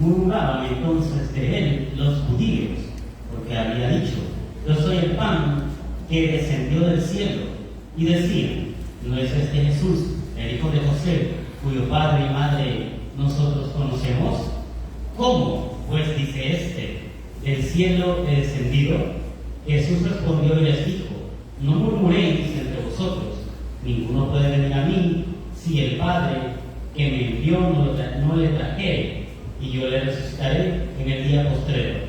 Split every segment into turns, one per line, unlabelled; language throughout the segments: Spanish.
Murmuraban entonces de él los judíos, porque había dicho: yo soy el pan que descendió del cielo. Y decían: ¿no es este Jesús, el hijo de José, cuyo padre y madre nosotros conocemos? ¿Cómo pues dice este: del cielo he descendido? Jesús respondió y les dijo: no murmuréis entre vosotros. Ninguno puede venir a mí si el Padre que me envió no le trajere, y yo le resucitaré en el día postrero.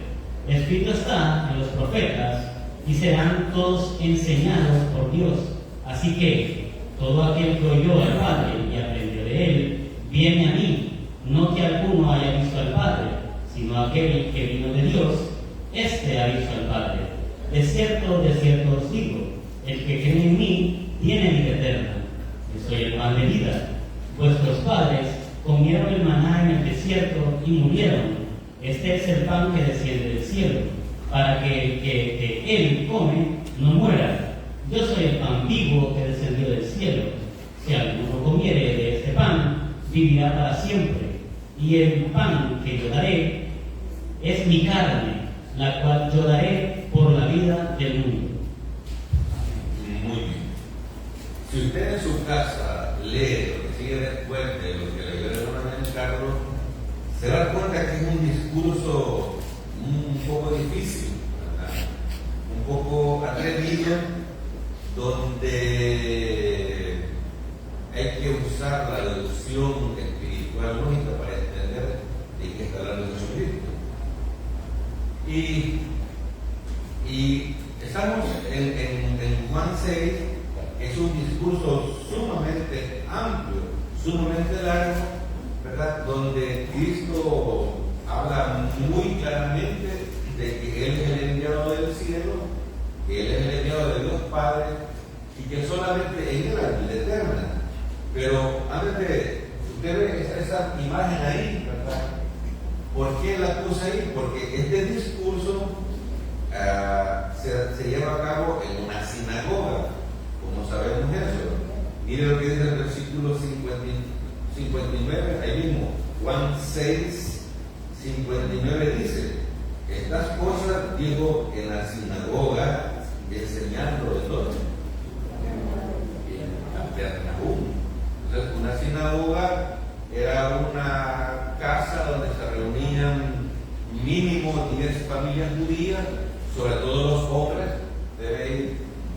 Escrito está en los profetas: y serán todos enseñados por Dios. Así que todo aquel que oyó al Padre y aprendió de él, viene a mí. No que alguno haya visto al Padre, sino aquel que vino de Dios, éste ha visto al Padre. De cierto os digo, el que cree en mí tiene vida eterna. Yo soy el pan de vida. Vuestros padres comieron el maná en el desierto y murieron. Este es el pan que desciende del cielo, para que el que él come no muera. Yo soy el pan vivo que descendió del cielo. Si alguno comiere de este pan, vivirá para siempre. Y el pan que yo daré es mi carne, la cual yo daré por la vida del mundo.
Muy bien. Si usted en su casa lee lo que sigue después de lo que leyó el hermano Carlos, se da cuenta que es un discurso un poco difícil, ¿verdad? Un poco atrevido, donde hay que usar la deducción espiritual lógica para entender de qué está hablando Jesucristo. Y estamos en Juan 6, que es un discurso sumamente amplio, sumamente largo, ¿verdad? Donde Cristo habla muy claramente de que Él es el enviado del cielo, que Él es el enviado de Dios Padre, y que solamente en Él hay vida eterna. Pero antes de, usted ve esa imagen ahí, ¿verdad? ¿Por qué la puse ahí? Porque este discurso se lleva a cabo en una sinagoga, como sabemos eso. Mire lo que dice el versículo 59, ahí mismo, Juan 6, 59 dice: estas cosas dijo en la sinagoga, enseñando de todo. En Capernaum. Entonces, una sinagoga era una casa donde se reunían mínimo 10 familias judías, sobre todo los hombres,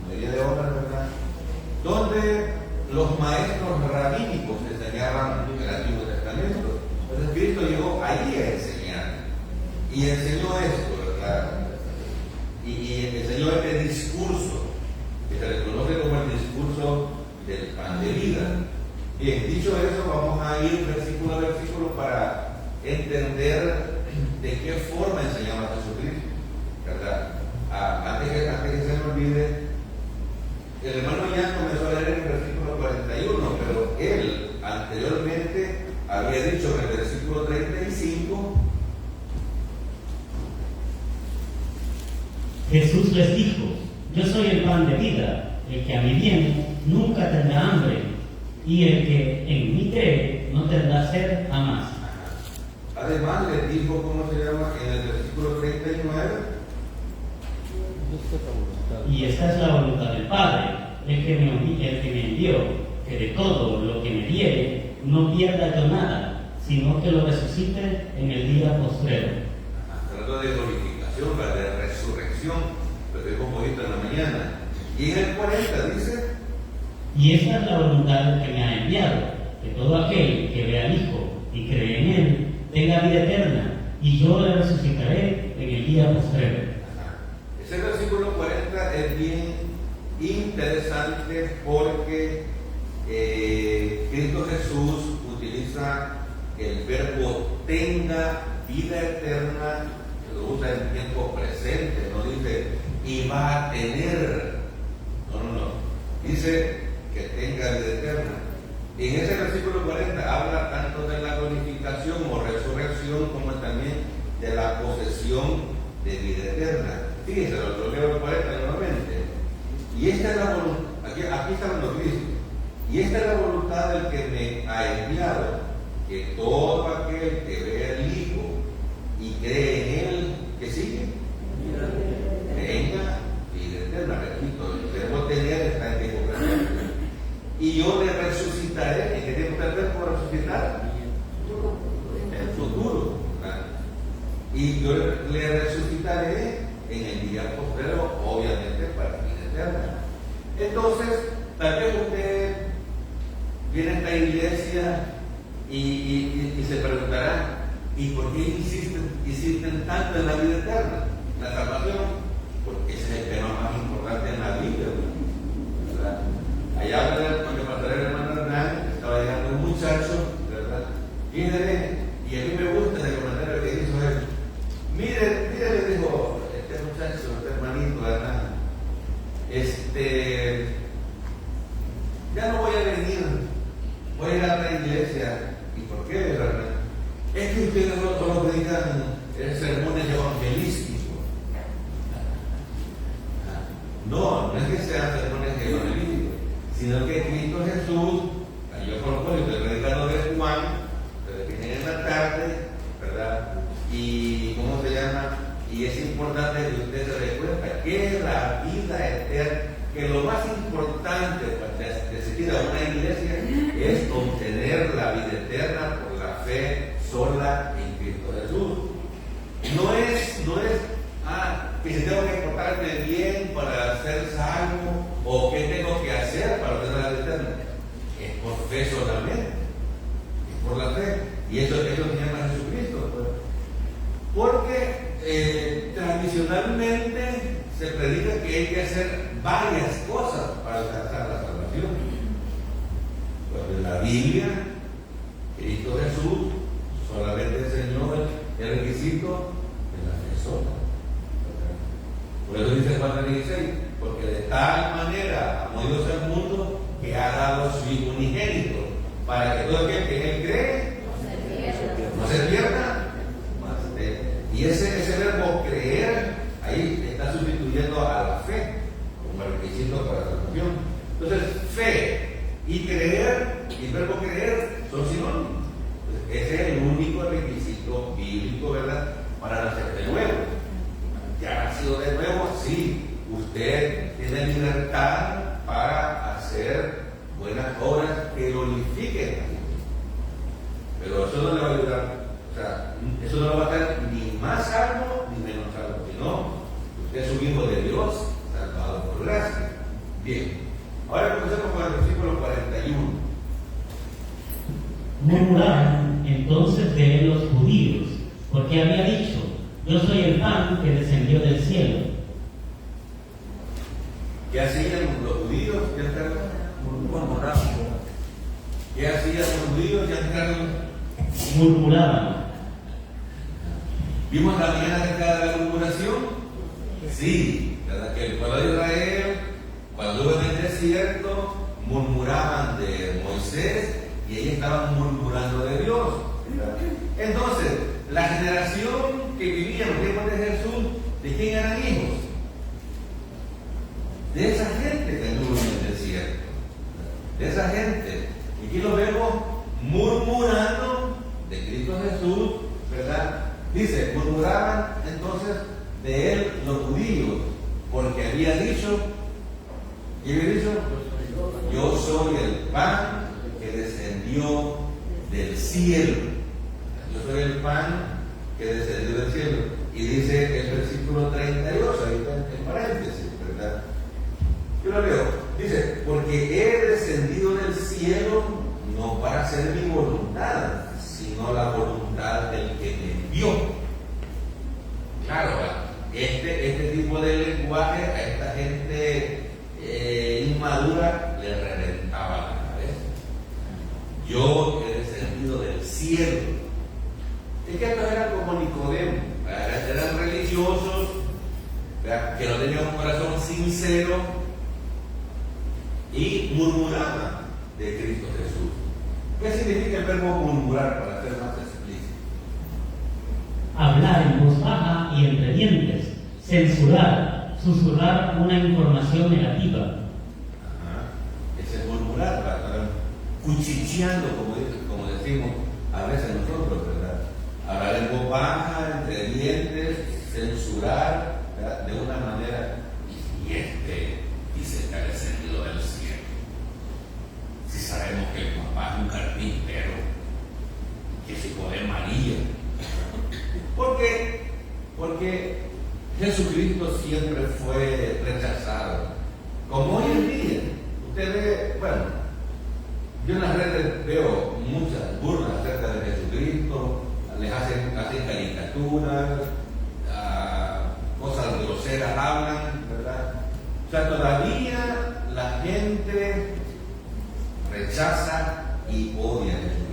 mayoría de hombres, ¿verdad? Donde los maestros rabínicos enseñaban el Antiguo Testamento. Entonces Cristo llegó allí a enseñar y enseñó esto, ¿verdad? Y enseñó este discurso que se le conoce como el discurso del pan de vida. Bien, dicho eso, vamos a ir versículo a versículo para entender de qué forma enseñaba Jesucristo, ¿verdad? Antes que se me olvide, el hermano ya comenzó a leer el versículo 41, pero él anteriormente había dicho en el versículo 35:
Jesús les dijo: yo soy el pan de vida. El que a mí viene nunca tendrá hambre, y el que en mí cree no tendrá sed jamás.
Además les dijo, ¿cómo se llama? En el versículo 39:
y esta es la voluntad del Padre, el que me envió, que de todo lo que me diere no pierda yo nada, sino que lo resucite en el día postrero.
Hablando de glorificación, de resurrección, lo que vimos ahorita en la mañana. Y en el 40 dice:
y esta es la voluntad del que me ha enviado, que todo aquel que vea al Hijo y cree en Él tenga vida eterna, y yo le resucitaré en el día postrero.
Ese versículo 40 es bien interesante porque Cristo Jesús utiliza el verbo tenga vida eterna, lo usa en tiempo presente, no dice y va a tener, no, dice que tenga vida eterna. En ese versículo 40 habla tanto de la glorificación o resurrección como también de la posesión de vida eterna. Fíjense, lo leo el 40 nuevamente. Y esta es la voluntad, aquí está hablando Cristo. Y esta es la voluntad del que me ha enviado, que todo aquel que vea al Hijo en el día postrero, obviamente para la vida eterna. Entonces, tal vez usted viene a esta iglesia y se preguntará, ¿y por qué insisten tanto en la vida eterna, la salvación? Porque ese es el tema más importante en la Biblia, ¿verdad? Allá cuando pasó el hermano Hernán, estaba llegando un muchacho, ¿verdad? Y a mí me gusta el comentario que hizo él. Mire, le dijo este muchacho, este hermanito, ¿verdad? Ya no voy a venir, voy a ir a la iglesia. ¿Y por qué, verdad? Es que ustedes no predican sermones evangelísticos. No es que sean sermones evangelísticos, sino que Cristo Jesús, yo conozco, yo estoy predicando de Juan, que tienen en la tarde, ¿verdad? Y ¿cómo se llama? Y es importante que usted se dé cuenta que la vida eterna, que lo más importante de asistir a una iglesia es obtener la vida eterna por la fe sola en Cristo Jesús. No es que si tengo que portarme bien para ser salvo o qué tengo que hacer para obtener la vida eterna. Es por fe solamente, es por la fe. Y eso se llama Jesucristo. Pues. Porque tradicionalmente se predica que hay que hacer varias cosas para alcanzar la salvación. Pues en la Biblia, Cristo Jesús solamente enseñó el requisito de la fe sola. Por eso dice Juan 16, porque de tal manera amó Dios al mundo que ha dado su Hijo unigénito, para que todo aquel que en él cree no se pierda. Y ese verbo creer, ahí está sustituyendo a la fe como requisito para la salvación. Entonces, fe y creer, y el verbo creer son sinónimos. Ese es el único requisito bíblico, ¿verdad?, para nacer de nuevo. Ya ha nacido de nuevo, sí, usted tiene libertad para hacer buenas obras que glorifiquen a Dios. Pero eso no le va a ayudar, o sea, eso no lo va a hacer ni más salvo ni menos salvo, sino usted es un hijo de Dios, salvado por gracia. Bien, ahora comencemos con el versículo 41.
Murmuraban entonces de él los judíos, porque había dicho: yo soy el pan que descendió del cielo.
¿Qué hacían los judíos? Murmuraban. ¿Qué hacían los judíos?
Murmuraban.
¿Vimos la mañana acerca de la murmuración? Sí, ¿verdad? Que el pueblo de Israel, cuando estuvo en el desierto, murmuraban de Moisés y ellos estaban murmurando de Dios, ¿verdad? Entonces, la generación que vivía en los tiempos de Jesús, ¿de quién eran hijos? De esa gente que anduvo en el desierto, de esa gente. Y aquí lo vemos murmurando de Cristo Jesús, ¿verdad? Dice, murmuraban entonces de él los judíos, porque había dicho, ¿qué había dicho? Yo soy el pan que descendió del cielo. Yo soy el pan que descendió del cielo. Y dice el versículo 32, ahí está en paréntesis, ¿verdad? Yo lo leo. Dice, porque he descendido del cielo no para hacer mi voluntad, sino la voluntad del que me envió. Claro, este tipo de lenguaje a esta gente inmadura le reventaba la cabeza. Yo he descendido del cielo. Es que estos eran como Nicodemo, eran religiosos, ¿verdad?, que no tenían un corazón sincero y murmuraban de Cristo Jesús. ¿Qué significa el verbo murmurar, para ser más explícito?
Hablar en voz baja y entre dientes, censurar, susurrar una información negativa.
Ajá. Ese es murmurar, ¿verdad? Cuchicheando, como decimos a veces nosotros, ¿verdad? Hablar en voz baja, entre dientes, censurar, ¿verdad?, de una manera. Y dice que ha descendido del cielo. Si sabemos que el papá es un carpintero, que se pone María. Porque Jesucristo siempre fue rechazado. Como hoy en día, usted ve, bueno, yo en las redes veo muchas burlas acerca de Jesucristo, les hacen caricaturas, cosas groseras hablan, ¿verdad? O sea, todavía la gente rechaza y odia a Jesucristo.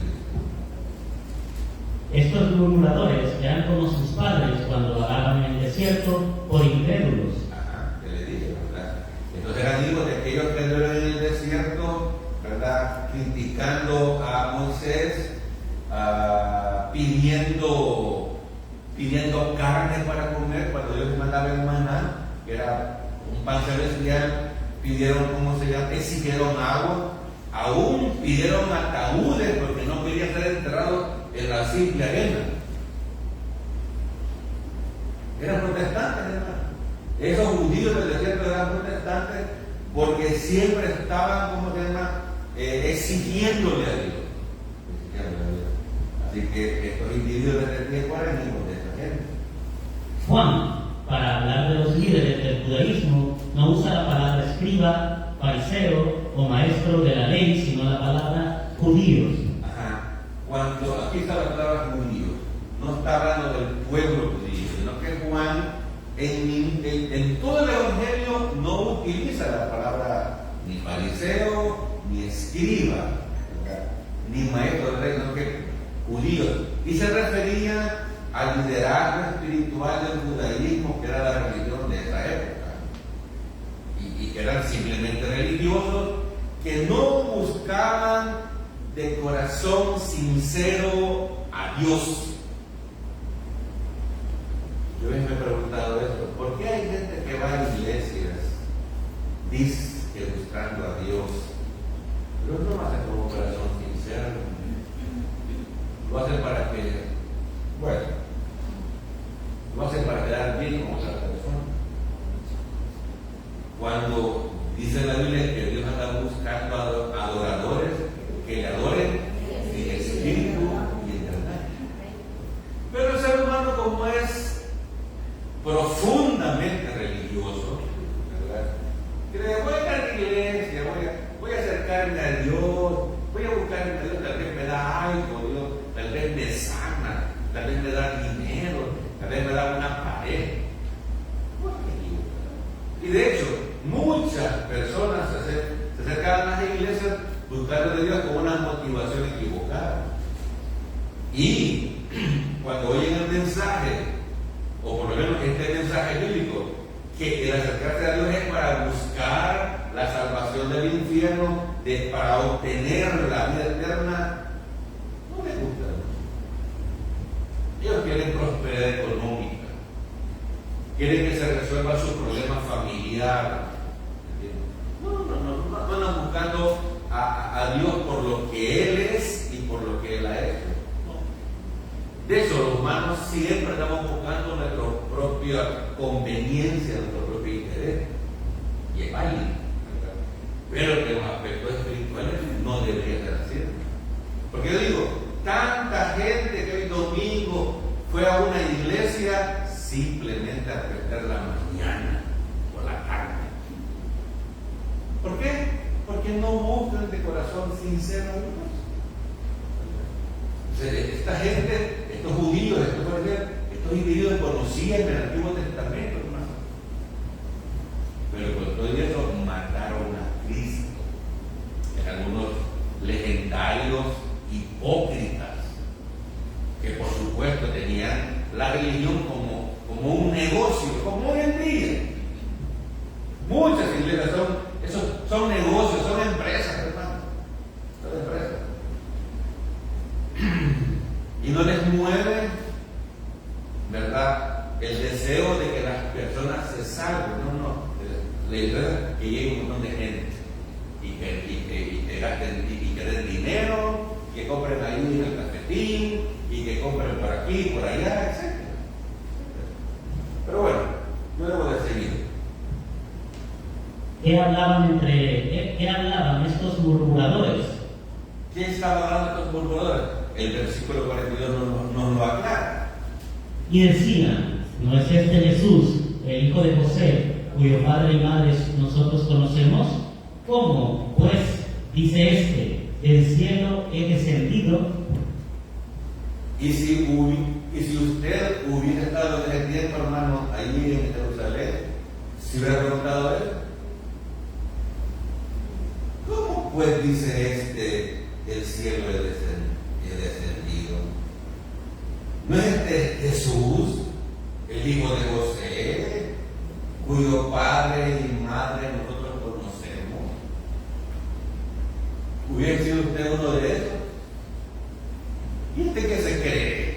Estos murmuradores eran como sus padres cuando vagaban en el desierto por incrédulos.
Ajá, que le dije, ¿verdad? Entonces eran hijos de aquellos que anduvieron en el desierto, ¿verdad? Criticando a Moisés, pidiendo carne para comer cuando Dios les mandaba el maná, que era un pan celestial. Pidieron, ¿cómo se llama? Exigieron agua, aún pidieron ataúdes porque no querían ser enterrados en la simple arena. Eran protestantes, hermano. Esos judíos del desierto eran protestantes porque siempre estaban, ¿cómo se llama? Exigiéndole a Dios. Así que estos individuos de este tiempo eran hijos de esta gente.
Juan, para hablar de los líderes del judaísmo, no usa la palabra escriba, fariseo o maestro de la ley, sino la palabra judíos.
Ajá. Cuando aquí está la palabra judíos, no está hablando del pueblo judío, sino que Juan en todo el Evangelio no utiliza la palabra ni fariseo, ni escriba, ¿verdad? Ni maestro de la ley, sino que judíos. Y se refería al liderazgo espiritual del judaísmo, que era la religión de esa época, y que eran simplemente religiosos que no buscaban de corazón sincero a Dios. Yo me he preguntado esto: ¿por qué hay gente que va a iglesias, dice que buscando a Dios, pero no lo hace con un corazón sincero? Lo hace para que, bueno, lo hace para quedar bien con otra persona. Cuando dice la Biblia que Dios anda buscando adoradores que le adoren en espíritu y en verdad. Pero el ser humano, como es profundamente religioso, ¿verdad? Cree: voy a ir a la iglesia, voy a acercarme a Dios, voy a buscarme a Dios, tal vez me da algo, Dios, tal vez me sana, tal vez me da dinero, tal vez me da una pareja. Y de hecho, muchas personas se acercan a las iglesias buscando de Dios con una motivación equivocada. Y cuando oyen el mensaje, o por lo menos este mensaje bíblico, que el acercarse a Dios es para buscar la salvación del infierno, para obtener la vida eterna, no les gusta. Ellos quieren prosperidad económica, quieren que se resuelva su problema familiar. No andan buscando a Dios por lo que Él es y por lo que Él ha hecho. No. De eso los humanos siempre estamos buscando nuestra propia conveniencia, nuestro propio interés. Y es válido, ¿verdad? Pero que en los aspectos espirituales no debería ser así. Porque yo digo, tanta gente que hoy domingo fue a una iglesia simplemente a perder la mañana por la tarde. ¿Por qué? Porque no buscan de corazón sincero a Dios. Esta gente, estos judíos, estos individuos conocían el Antiguo Testamento, hermano. Pero con todo eso mataron a Cristo. Eran unos legendarios hipócritas que por supuesto tenían la religión como un negocio, como hoy en día. Muchas iglesias son negocios, son empresas, hermano. Son empresas. Y no les mueve, ¿verdad?, el deseo de que las personas se salven. No. La idea que llegue un montón de gente y que gasten y que den dinero, que compren ahí en el cafetín y que compren por aquí, por allá, etc. Pero bueno, yo debo de seguir.
¿Qué hablaban estos murmuradores?
¿Quién estaba hablando de estos murmuradores? El versículo 42 nos lo aclara.
Y decían: ¿no es este Jesús el hijo de José, cuyo padre y madre nosotros conocemos? ¿Cómo, pues, dice este, del cielo he descendido?
Y si usted hubiera estado en ese tiempo, hermano, allí en Jerusalén, ¿se hubiera preguntado eso? ¿Cómo pues dice este, el cielo he descendido? ¿No es este Jesús, el hijo de José, cuyo padre y madre nosotros conocemos? ¿Hubiera sido usted uno de esos? ¿Y usted qué se cree?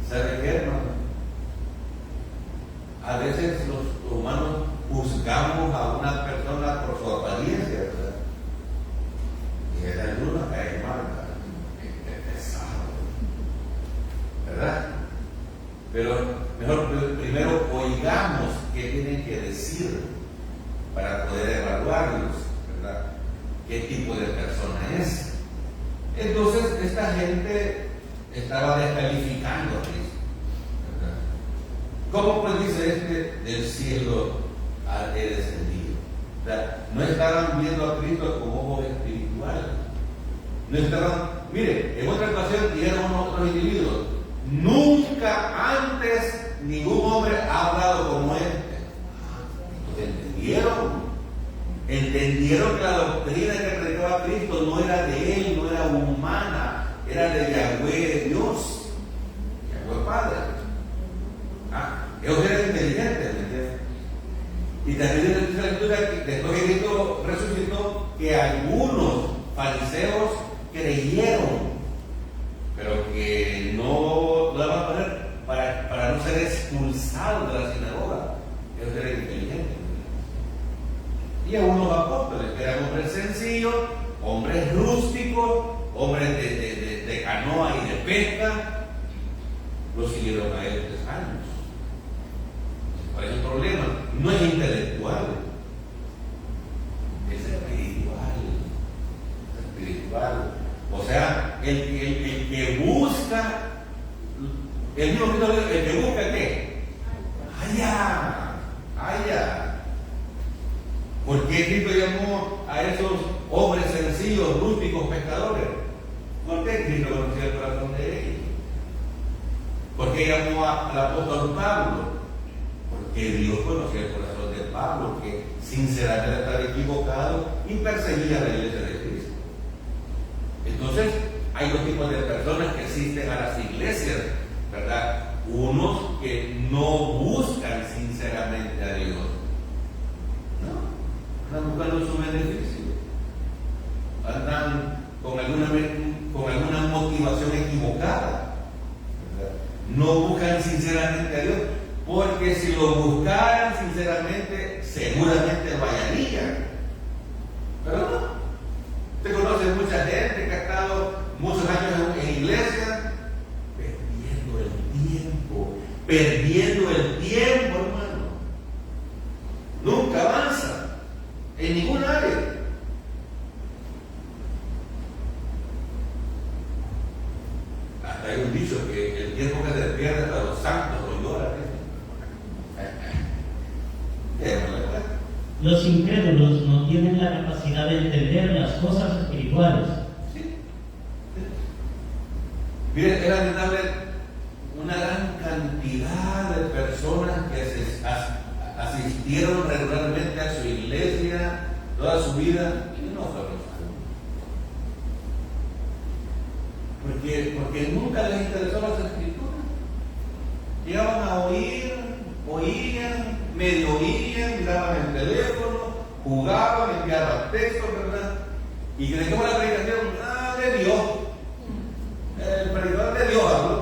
¿Sabe qué, hermano? A veces los humanos juzgamos a una persona por su apariencia, ¿verdad? Y esa luna cae mal, ¿verdad? Es pesado, ¿verdad? Pero mejor primero oigamos qué tienen que decir para poder evaluarlos, ¿verdad? ¿Qué tipo de persona es? Entonces, esta gente estaba descalificando a Cristo, ¿verdad? ¿Cómo pues dice este del cielo he descendido? O sea, no estaban viendo a Cristo como ojo espiritual. No estaban, mire, en otra ocasión dijeron otros individuos, nunca antes ningún hombre ha hablado como este. Entendieron que la doctrina que predicaba Cristo no era de él, no era humana, era de Yahweh, de Dios, Yahweh Padre. Ellos eran inteligentes, ¿me entiendes? Y también dice la Escritura que después que Cristo resucitó, que algunos fariseos creyeron, pero que no lo van a poner para no ser expulsados de la sinagoga. Ellos eran inteligentes. Y a unos apóstoles, que eran hombres sencillos, hombres rústicos, hombres de canoa y de pesca, los siguieron a ellos 3 años. ¿Cuál es el problema? No es intelectual, es espiritual. O sea, el que busca, el mismo Cristo dijo, el que busca ¿qué? Haya. ¿Por qué Cristo llamó a esos hombres sencillos, rústicos, pescadores? ¿Por qué Cristo conocía el corazón de ellos? ¿Por qué llamó al apóstol Pablo? Porque Dios conocía el corazón de Pablo, que sinceramente estaba equivocado y perseguía a la iglesia de Cristo. Entonces, hay 2 tipos de personas que asisten a las iglesias, ¿verdad? Unos que no buscan sinceramente a Dios. Andan buscando su beneficio, andan con alguna motivación equivocada, ¿verdad? No buscan sinceramente a Dios, porque si lo buscaran sinceramente, seguramente vayarían. Pero no. Usted conoce mucha gente que ha estado muchos años en iglesia, perdiendo el tiempo, hermano. Nunca avanza en ningún área. Hasta hay un dicho que el tiempo que se pierde para los santos lo llora.
Los incrédulos no tienen la capacidad de entender las cosas espirituales.
Sí. Miren, es lamentable una gran cantidad de personas que asistieron regularmente a su iglesia toda su vida y no fueron salvos. Porque nunca les interesó las escrituras. Llegaban a oían, medio oían, miraban el teléfono, jugaban, enviaban textos, ¿verdad? Y que dejamos la predicación, de Dios. El predicador de Dios habló.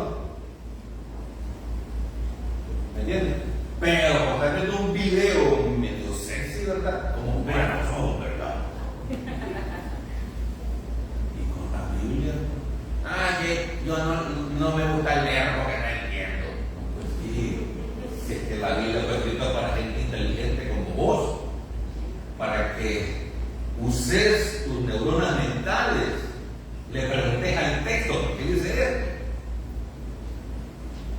¿Me entiendes? Pero cuando viendo un video medio sexy, ¿verdad? Como buenos ojos, ¿verdad? Y con la Biblia, que yo no me gusta leer porque no entiendo. Pues sí, si es que la Biblia fue escrita para gente inteligente como vos, para que uses tus neuronas mentales, le preguntes al texto qué dice él.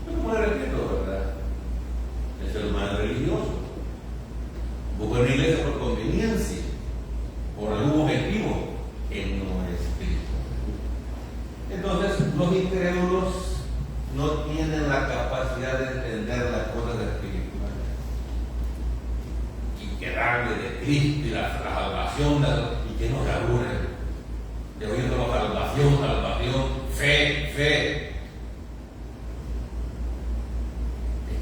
Yo no me repito, ¿verdad? los incrédulos no tienen la capacidad de entender las cosas espirituales y que darle de Cristo y la salvación y que no se aburren de oír solo salvación, salvación, fe.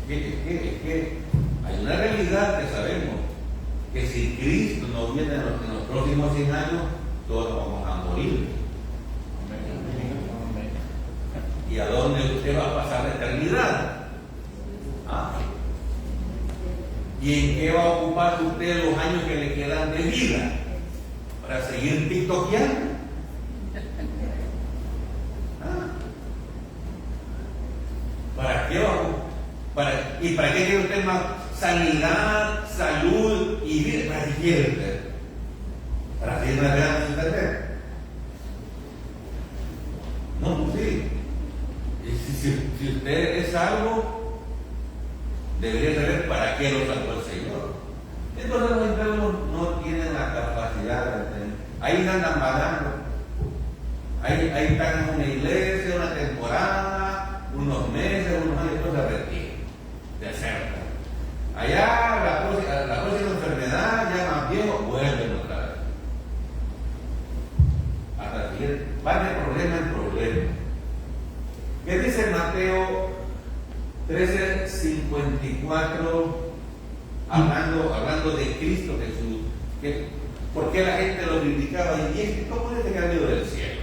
Es que hay una realidad que sabemos, que si Cristo no viene en los próximos 100 años, todos vamos a morir. ¿Y a dónde usted va a pasar la eternidad? ¿Y en qué va a ocupar usted los años que le quedan de vida? ¿Para seguir tiktokeando? ¿Para qué va? ¿Y para qué quiere usted más sanidad, salud y vida? ¿Para qué quiere usted? ¿Para seguir navegando en internet? No, pues sí. Si usted es salvo, debería saber para qué lo salvó el Señor. Entonces los incrédulos no tienen la capacidad de entender. Ahí andan vagando. Ahí están en una iglesia, una temporada, unos meses, unos años, después se retiran, desertan. Allá la próxima enfermedad, ya más viejo, vuelven otra vez. Hasta que van de problema en problema. ¿Qué dice Mateo 13:54? Hablando de Cristo Jesús. ¿Por qué la gente lo criticaba? ¿Y es que cómo es que ha venido del cielo?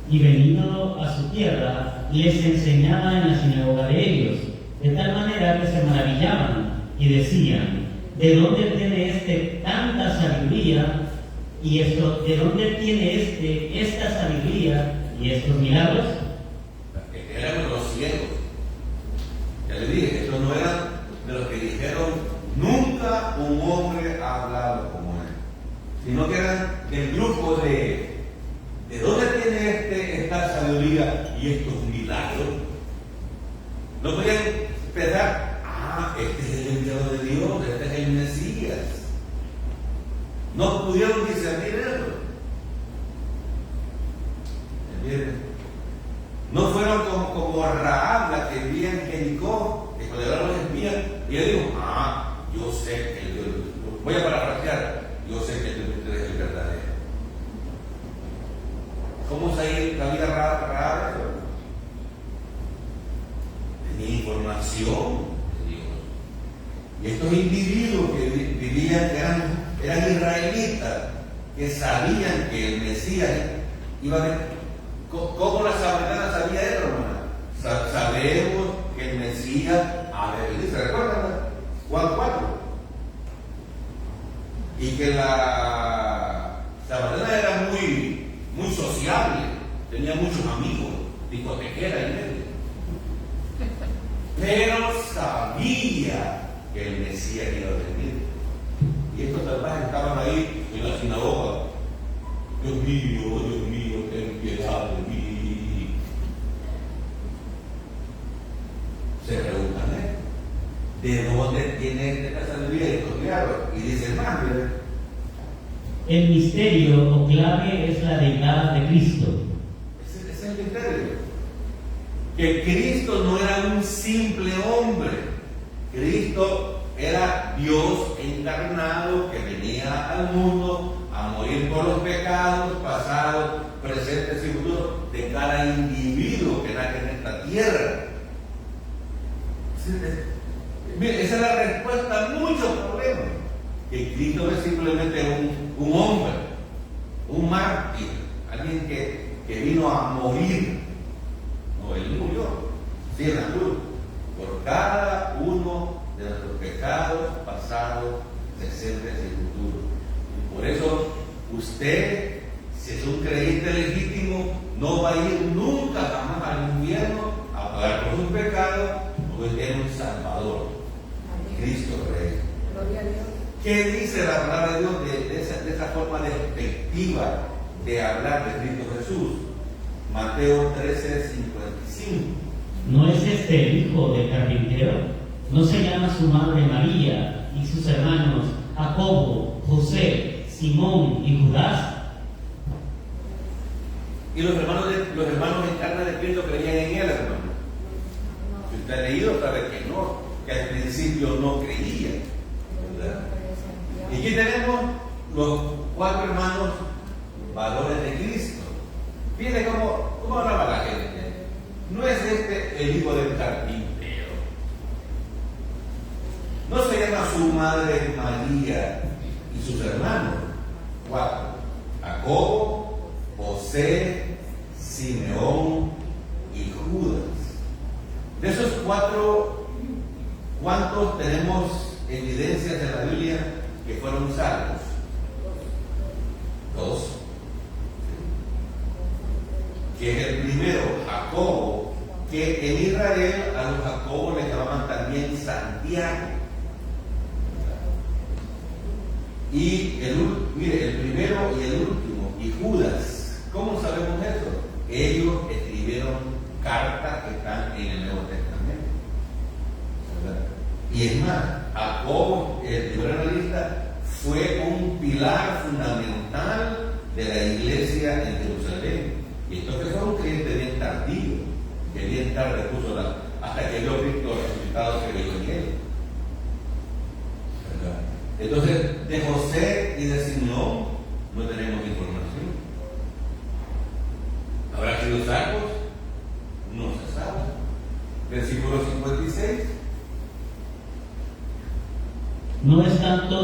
Y venido a su tierra, les enseñaba en la sinagoga de ellos, de tal manera que se maravillaban y decían: ¿de dónde tiene tanta sabiduría? ¿Y esto, de dónde tiene esta sabiduría y estos milagros?
Eran los ciegos. Ya le dije, estos no eran de los que dijeron: nunca un hombre ha hablado como él, sino que eran del grupo de dónde tiene esta sabiduría y estos milagros. No podían pensar: este es el enviado de Dios, este es el Mesías. No pudieron discernir eso. ¿Entiendes? No fueron como Rahab, la que vivía en Jericó, que cuando llegaron los espías, y ella dijo: yo sé que Dios, voy a parafrasear, yo sé que Dios es el verdadero. ¿Cómo se la vida Rahab? Tenía información de Dios. Y estos individuos que vivían, eran israelitas, que sabían que el Mesías iba a venir. ¿Cómo la samaritana sabía eso, hermana? Sabemos que el Mesías ha de venir. ¿Se recuerdan? Juan 4. Y que la samaritana era muy sociable, tenía muchos amigos, discotequera y medio. Pero sabía que el Mesías iba a venir. Y estos salvajes estaban ahí en la sinagoga. Dios mío, ten piedad de mí. Se preguntan, ¿de dónde tiene esta sabiduría y estos milagros? Y dicen más, ¿verdad?
El misterio o clave es la deidad de Cristo.
Ese es el misterio. Que Cristo no era un simple hombre. Cristo era Dios encarnado que venía al mundo a morir por los pecados pasados, presentes y futuros de cada individuo que nace en esta tierra. Esa es la respuesta a muchos problemas. Que Cristo no es simplemente un hombre, un mártir, alguien que vino a morir. No, él murió, sí, en la cruz, por cada uno de nuestros pecados pasados, presentes y futuros. Y por eso usted, si es un creyente legítimo, no va a ir nunca jamás al infierno a pagar por sus pecados, porque tiene un Salvador, Cristo Rey.
Gloria a Dios.
¿Qué dice la palabra de Dios de esa forma despectiva de hablar de Cristo Jesús? Mateo 13:55.
¿No es este el hijo del carpintero? ¿No se llama su madre María y sus hermanos Jacobo, José, Simón y Judas?
Y los hermanos en carne de Cristo creían en él, hermano. Si usted ha leído, sabe que no, que al principio no creían, ¿verdad? Y aquí tenemos los 4 hermanos valores de Cristo. Fíjense cómo hablaba la gente. No es este el hijo del carpintero. No se llama su madre María y sus hermanos. 4. Jacobo, José, Simeón y Judas. De esos 4, ¿cuántos tenemos evidencias en la Biblia que fueron salvos? 2. Que es el primero, Jacobo, que en Israel a los Jacobos les llamaban también Santiago. Y el primero y el último, y Judas. ¿Cómo sabemos eso? Ellos escribieron cartas que están en el Nuevo Testamento, ¿verdad? Y es más, Jacobo, el primero en la lista, fue un pilar fundamental de la iglesia en Jerusalén. Y entonces fue un creyente bien tardío, que bien tarde puso hasta que vio a Cristo resucitado, se creyó en él, ¿verdad? Entonces, de José y de Simeón no tenemos información. ¿Habrá sido salvos? No se sabe. Versículo 56.
No es tanto